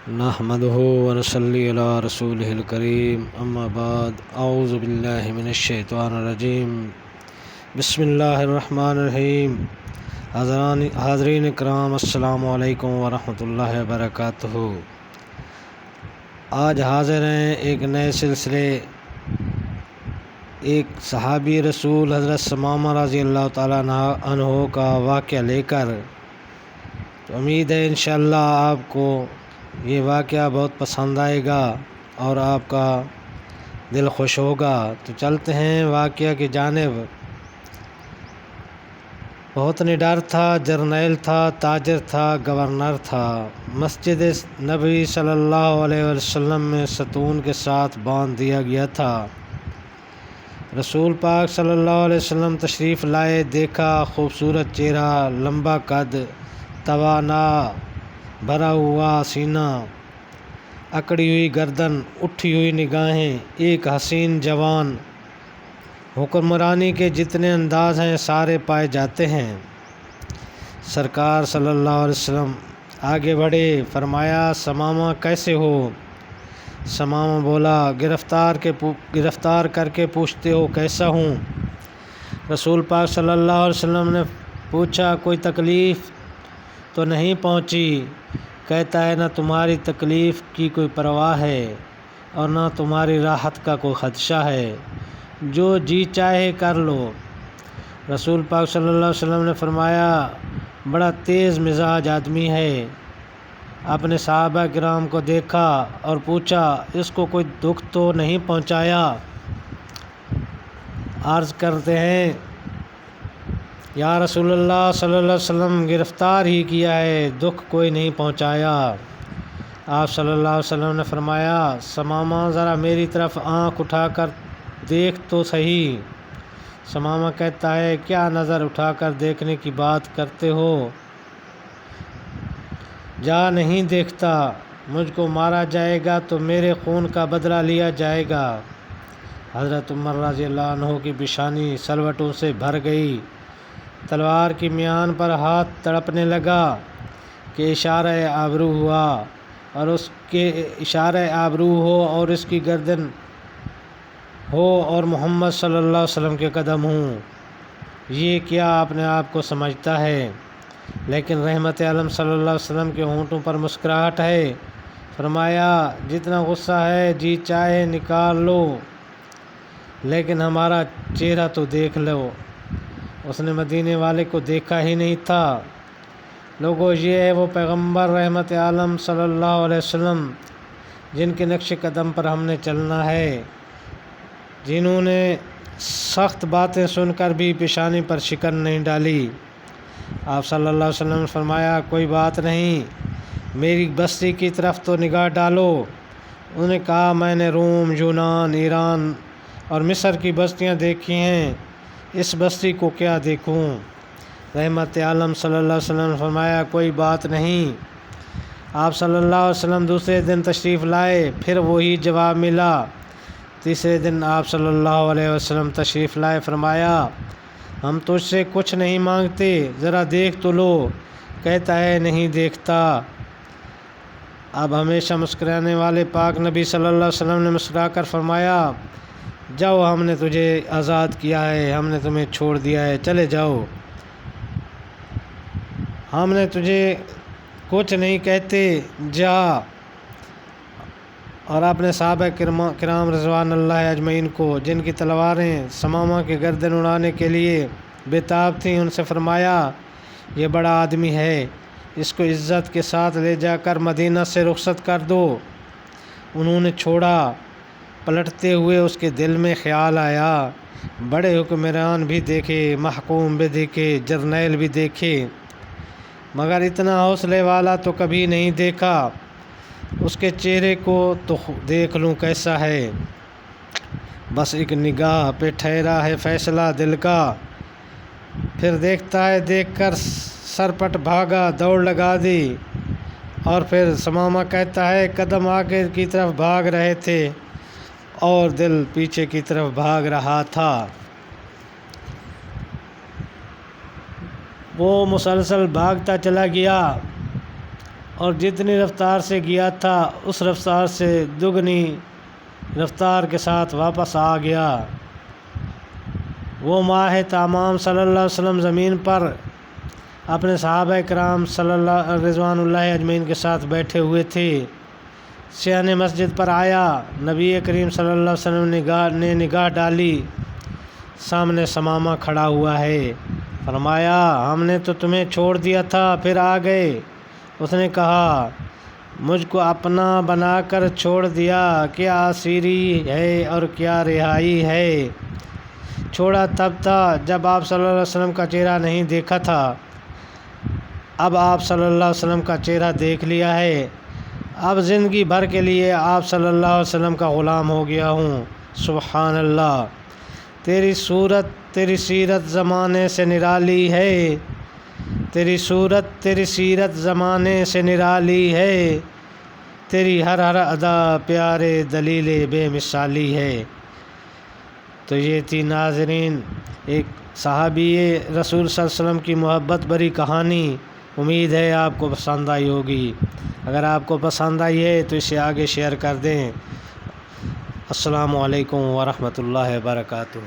نحمده ونصلي على رسوله الكريم اما بعد اعوذ باللہ من الشیطان الرجیم بسم اللہ الرحمن الرحیم حاضرین اکرام السلام علیکم ورحمۃ اللہ وبرکاتہ۔ آج حاضر ہیں ایک نئے سلسلے، ایک صحابی رسول حضرت ثمامہ رضی اللہ تعالیٰ عنہ کا واقعہ لے کر۔ تو امید ہے انشاءاللہ آپ کو یہ واقعہ بہت پسند آئے گا اور آپ کا دل خوش ہوگا۔ تو چلتے ہیں واقعہ کی جانب۔ بہت نڈر تھا، جرنیل تھا، تاجر تھا، گورنر تھا۔ مسجد نبوی صلی اللہ علیہ وسلم میں ستون کے ساتھ باندھ دیا گیا تھا۔ رسول پاک صلی اللہ علیہ وسلم تشریف لائے، دیکھا خوبصورت چہرہ، لمبا قد، توانا بھرا ہوا سینہ، اکڑی ہوئی گردن، اٹھی ہوئی نگاہیں، ایک حسین جوان۔ حکمرانی کے جتنے انداز ہیں سارے پائے جاتے ہیں۔ سرکار صلی اللہ علیہ وسلم آگے بڑھے، فرمایا ثمامہ کیسے ہو؟ ثمامہ بولا گرفتار کر کے پوچھتے ہو کیسا ہوں؟ رسول پاک صلی اللہ علیہ وسلم نے پوچھا کوئی تکلیف تو نہیں پہنچی؟ کہتا ہے نہ تمہاری تکلیف کی کوئی پرواہ ہے اور نہ تمہاری راحت کا کوئی خدشہ ہے، جو جی چاہے کر لو۔ رسول پاک صلی اللہ علیہ وسلم نے فرمایا بڑا تیز مزاج آدمی ہے۔ اپنے صحابہ کرام کو دیکھا اور پوچھا اس کو کوئی دکھ تو نہیں پہنچایا؟ عرض کرتے ہیں یا رسول اللہ صلی اللہ علیہ وسلم گرفتار ہی کیا ہے، دکھ کوئی نہیں پہنچایا۔ آپ صلی اللہ علیہ وسلم نے فرمایا ثمامہ ذرا میری طرف آنکھ اٹھا کر دیکھ تو صحیح۔ ثمامہ کہتا ہے کیا نظر اٹھا کر دیکھنے کی بات کرتے ہو؟ جا نہیں دیکھتا، مجھ کو مارا جائے گا تو میرے خون کا بدلہ لیا جائے گا۔ حضرت عمر رضی اللہ عنہ کی پیشانی سلوٹوں سے بھر گئی، تلوار کی میان پر ہاتھ تڑپنے لگا کہ اشارہ آبرو ہوا اور اس کے اشارہ آبرو ہو اور اس کی گردن ہو اور محمد صلی اللہ علیہ وسلم کے قدم ہوں، یہ کیا اپنے آپ کو سمجھتا ہے؟ لیکن رحمت عالم صلی اللہ علیہ وسلم کے ہونٹوں پر مسکراہٹ ہے۔ فرمایا جتنا غصہ ہے جی چاہے نکال لو، لیکن ہمارا چہرہ تو دیکھ لو۔ اس نے مدینے والے کو دیکھا ہی نہیں تھا۔ لوگوں یہ ہے وہ پیغمبر رحمت عالم صلی اللہ علیہ وسلم جن کے نقش قدم پر ہم نے چلنا ہے، جنہوں نے سخت باتیں سن کر بھی پیشانی پر شکن نہیں ڈالی۔ آپ صلی اللہ علیہ وسلم نے فرمایا کوئی بات نہیں، میری بستی کی طرف تو نگاہ ڈالو۔ انہوں نے کہا میں نے روم، یونان، ایران اور مصر کی بستیاں دیکھی ہیں، اس بستی کو کیا دیکھوں؟ رحمت عالم صلی اللہ علیہ وسلم نے فرمایا کوئی بات نہیں۔ آپ صلی اللہ علیہ وسلم دوسرے دن تشریف لائے، پھر وہی جواب ملا۔ تیسرے دن آپ صلی اللہ علیہ وسلم تشریف لائے، فرمایا ہم تجھ سے کچھ نہیں مانگتے، ذرا دیکھ تو لو۔ کہتا ہے نہیں دیکھتا۔ اب ہمیشہ مسکرانے والے پاک نبی صلی اللہ علیہ وسلم نے مسکرا کر فرمایا جاؤ ہم نے تجھے آزاد کیا ہے، ہم نے تمہیں چھوڑ دیا ہے، چلے جاؤ، ہم نے تجھے کچھ نہیں کہتے، جا۔ اور اپنے صحابہ کرام رضوان اللہ اجمعین کو جن کی تلواریں ثمامہ کی گردن اڑانے کے لیے بےتاب تھیں ان سے فرمایا یہ بڑا آدمی ہے، اس کو عزت کے ساتھ لے جا کر مدینہ سے رخصت کر دو۔ انہوں نے چھوڑا۔ پلٹتے ہوئے اس کے دل میں خیال آیا بڑے حکمران بھی دیکھے، محکوم بھی دیکھے، جرنیل بھی دیکھے، مگر اتنا حوصلے والا تو کبھی نہیں دیکھا۔ اس کے چہرے کو تو دیکھ لوں کیسا ہے، بس ایک نگاہ پہ ٹھہرا ہے فیصلہ دل کا۔ پھر دیکھتا ہے، دیکھ کر سرپٹ بھاگا، دوڑ لگا دی۔ اور پھر ثمامہ کہتا ہے قدم آگے کی طرف بھاگ رہے تھے اور دل پیچھے کی طرف بھاگ رہا تھا۔ وہ مسلسل بھاگتا چلا گیا اور جتنی رفتار سے گیا تھا اس رفتار سے دگنی رفتار کے ساتھ واپس آ گیا۔ وہ ماہ تمام صلی اللہ علیہ وسلم زمین پر اپنے صحابہ کرام صلی اللہ رضوان اللہ اجمعین کے ساتھ بیٹھے ہوئے تھے۔ صحن مسجد پر آیا، نبی کریم صلی اللہ علیہ وسلم نے نگاہ ڈالی، سامنے ثمامہ کھڑا ہوا ہے۔ فرمایا ہم نے تو تمہیں چھوڑ دیا تھا پھر آ گئے۔ اس نے کہا مجھ کو اپنا بنا کر چھوڑ دیا، کیا اسیری ہے اور کیا رہائی ہے۔ چھوڑا تب تھا جب آپ صلی اللہ علیہ وسلم کا چہرہ نہیں دیکھا تھا، اب آپ صلی اللہ علیہ وسلم کا چہرہ دیکھ لیا ہے، اب زندگی بھر کے لیے آپ صلی اللہ علیہ وسلم کا غلام ہو گیا ہوں۔ سبحان اللہ، تیری صورت تیری سیرت زمانے سے نرالی ہے، تیری صورت تیری سیرت زمانے سے نرالی ہے، تیری ہر ہر ادا پیارے دلیل بے مثالی ہے۔ تو یہ تھی ناظرین ایک صحابی رسول صلی اللہ علیہ وسلم کی محبت بھری کہانی۔ امید ہے آپ کو پسند آئی ہوگی۔ اگر آپ کو پسند آئی ہے تو اسے آگے شیئر کر دیں۔ السلام علیکم ورحمۃ اللہ وبرکاتہ۔